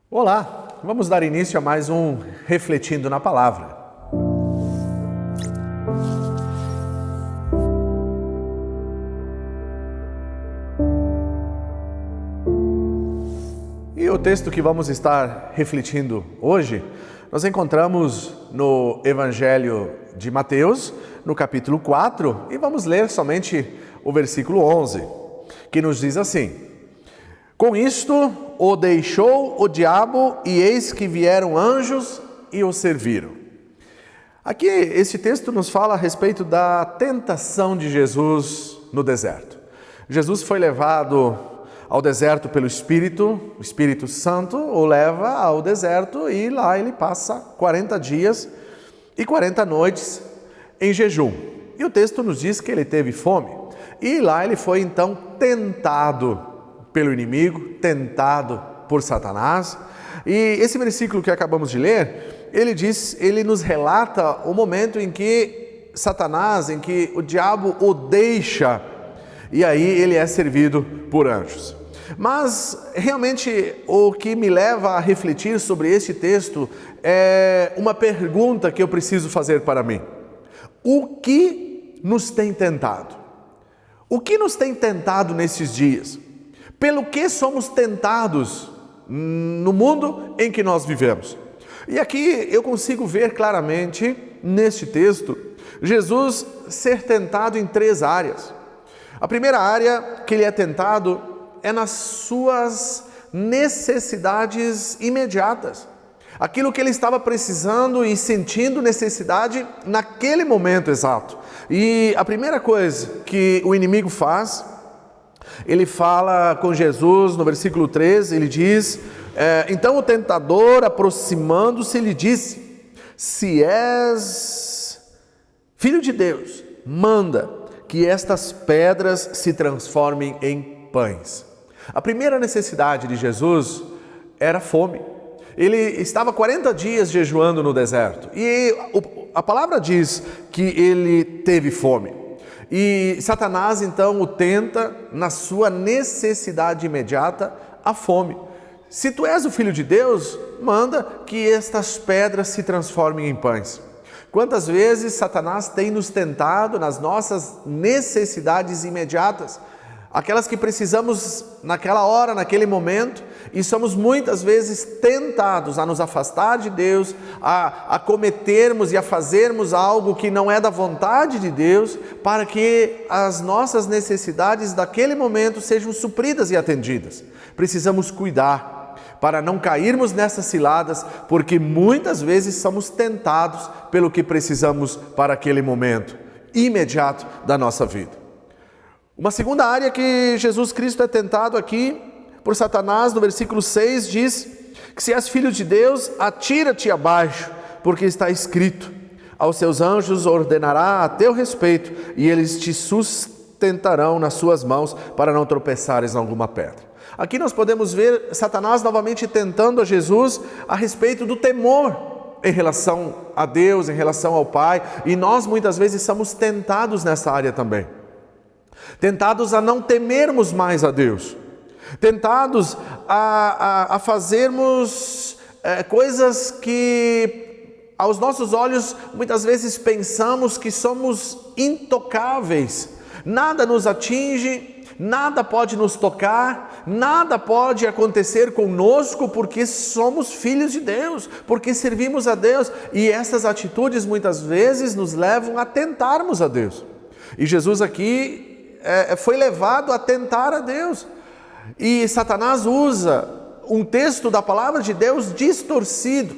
Olá, vamos dar início a mais um Refletindo na Palavra. E o texto que vamos estar refletindo hoje, nós encontramos no Evangelho de Mateus, no capítulo 4, e vamos ler somente o versículo 11, que nos diz assim: Com isto o deixou o diabo, e eis que vieram anjos e o serviram. Aqui esse texto nos fala a respeito da tentação de Jesus no deserto. Jesus foi levado ao deserto pelo Espírito, o Espírito Santo o leva ao deserto e lá ele passa 40 dias e 40 noites em jejum. E o texto nos diz que ele teve fome. E lá ele foi então tentado pelo inimigo, tentado por Satanás. E esse versículo que acabamos de ler, ele nos relata o momento em que Satanás, em que o diabo o deixa, e aí ele é servido por anjos. Mas realmente o que me leva a refletir sobre este texto é uma pergunta que eu preciso fazer para mim. O que nos tem tentado? O que nos tem tentado nesses dias? Pelo que somos tentados no mundo em que nós vivemos? E aqui eu consigo ver claramente, neste texto, Jesus ser tentado em 3 áreas. A primeira área que ele é tentado é nas suas necessidades imediatas. Aquilo que ele estava precisando e sentindo necessidade naquele momento exato. E a primeira coisa que o inimigo faz, ele fala com Jesus no versículo 13, ele diz: então o tentador, aproximando-se, lhe disse: se és filho de Deus, manda que estas pedras se transformem em pães. A primeira necessidade de Jesus era fome. Ele estava 40 dias jejuando no deserto e a palavra diz que ele teve fome. E Satanás então o tenta na sua necessidade imediata, a fome. Se tu és o Filho de Deus, manda que estas pedras se transformem em pães. Quantas vezes Satanás tem nos tentado nas nossas necessidades imediatas, aquelas que precisamos naquela hora, naquele momento, e somos muitas vezes tentados a nos afastar de Deus, a cometermos e a fazermos algo que não é da vontade de Deus, para que as nossas necessidades daquele momento sejam supridas e atendidas. Precisamos cuidar para não cairmos nessas ciladas, porque muitas vezes somos tentados pelo que precisamos para aquele momento imediato da nossa vida. Uma segunda área que Jesus Cristo é tentado aqui por Satanás, no versículo 6, diz que se és filho de Deus, atira-te abaixo, porque está escrito: aos seus anjos ordenará a teu respeito, e eles te sustentarão nas suas mãos, para não tropeçares em alguma pedra. Aqui nós podemos ver Satanás novamente tentando a Jesus a respeito do temor em relação a Deus, em relação ao Pai, e nós muitas vezes somos tentados nessa área também. Tentados a não temermos mais a Deus, tentados a fazermos coisas que aos nossos olhos muitas vezes pensamos que somos intocáveis, nada nos atinge, nada pode nos tocar, nada pode acontecer conosco porque somos filhos de Deus, porque servimos a Deus, e essas atitudes muitas vezes nos levam a tentarmos a Deus. E Jesus aqui foi levado a tentar a Deus, e Satanás usa um texto da palavra de Deus distorcido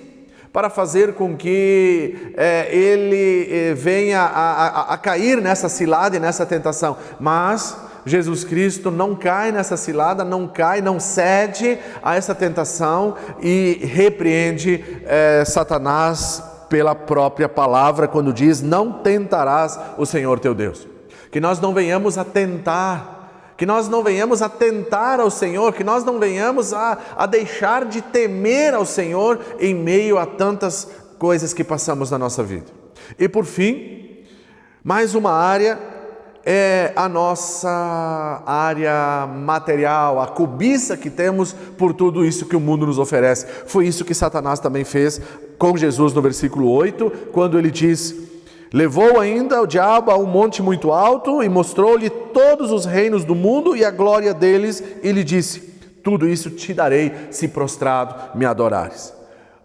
para fazer com que ele venha a cair nessa cilada e nessa tentação. Mas Jesus Cristo não cai nessa cilada, não cede a essa tentação e repreende Satanás pela própria palavra, quando diz: não tentarás o Senhor teu Deus. Que nós não venhamos a tentar, que nós não venhamos a tentar ao Senhor, que nós não venhamos a deixar de temer ao Senhor em meio a tantas coisas que passamos na nossa vida. E por fim, mais uma área é a nossa área material, a cobiça que temos por tudo isso que o mundo nos oferece. Foi isso que Satanás também fez com Jesus no versículo 8, quando ele diz: levou ainda o diabo a um monte muito alto e mostrou-lhe todos os reinos do mundo e a glória deles, e lhe disse: tudo isso te darei se prostrado me adorares.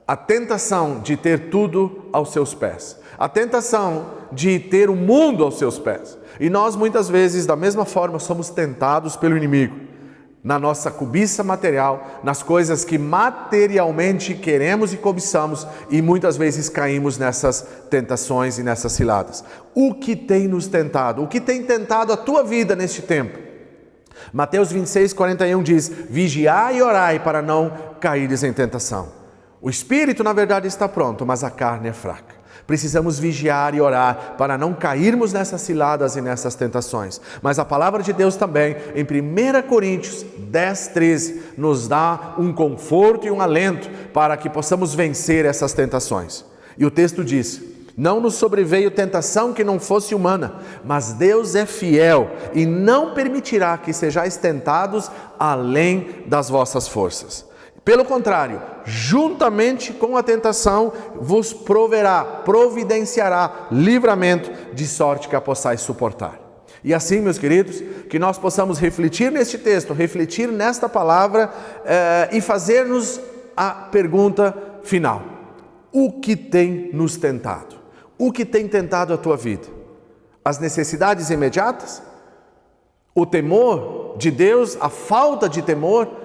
A tentação de ter tudo aos seus pés, a tentação de ter o mundo aos seus pés. E nós muitas vezes, da mesma forma, somos tentados pelo inimigo, na nossa cobiça material, nas coisas que materialmente queremos e cobiçamos, e muitas vezes caímos nessas tentações e nessas ciladas. O que tem nos tentado? O que tem tentado a tua vida neste tempo? Mateus 26, 41 diz: vigiai e orai para não caíres em tentação. O espírito, na verdade, está pronto, mas a carne é fraca. Precisamos vigiar e orar para não cairmos nessas ciladas e nessas tentações. Mas a palavra de Deus também, em 1 Coríntios 10, 13, nos dá um conforto e um alento para que possamos vencer essas tentações. E o texto diz: não nos sobreveio tentação que não fosse humana, mas Deus é fiel e não permitirá que sejais tentados além das vossas forças. Pelo contrário, juntamente com a tentação, vos providenciará livramento, de sorte que a possais suportar. E assim, meus queridos, que nós possamos refletir neste texto, refletir nesta palavra e fazer-nos a pergunta final: o que tem nos tentado? O que tem tentado a tua vida? As necessidades imediatas? O temor de Deus? A falta de temor?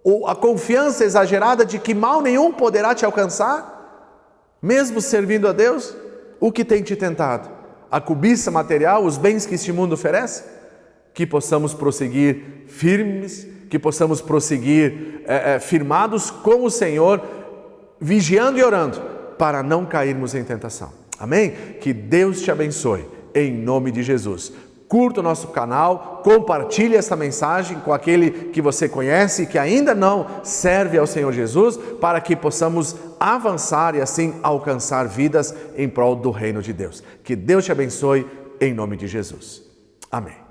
Ou a confiança exagerada de que mal nenhum poderá te alcançar, mesmo servindo a Deus? O que tem te tentado? A cobiça material, os bens que este mundo oferece? Que possamos prosseguir firmes, que possamos prosseguir firmados com o Senhor, vigiando e orando, para não cairmos em tentação. Amém? Que Deus te abençoe, em nome de Jesus. Curta o nosso canal, compartilhe essa mensagem com aquele que você conhece e que ainda não serve ao Senhor Jesus, para que possamos avançar e assim alcançar vidas em prol do reino de Deus. Que Deus te abençoe em nome de Jesus. Amém.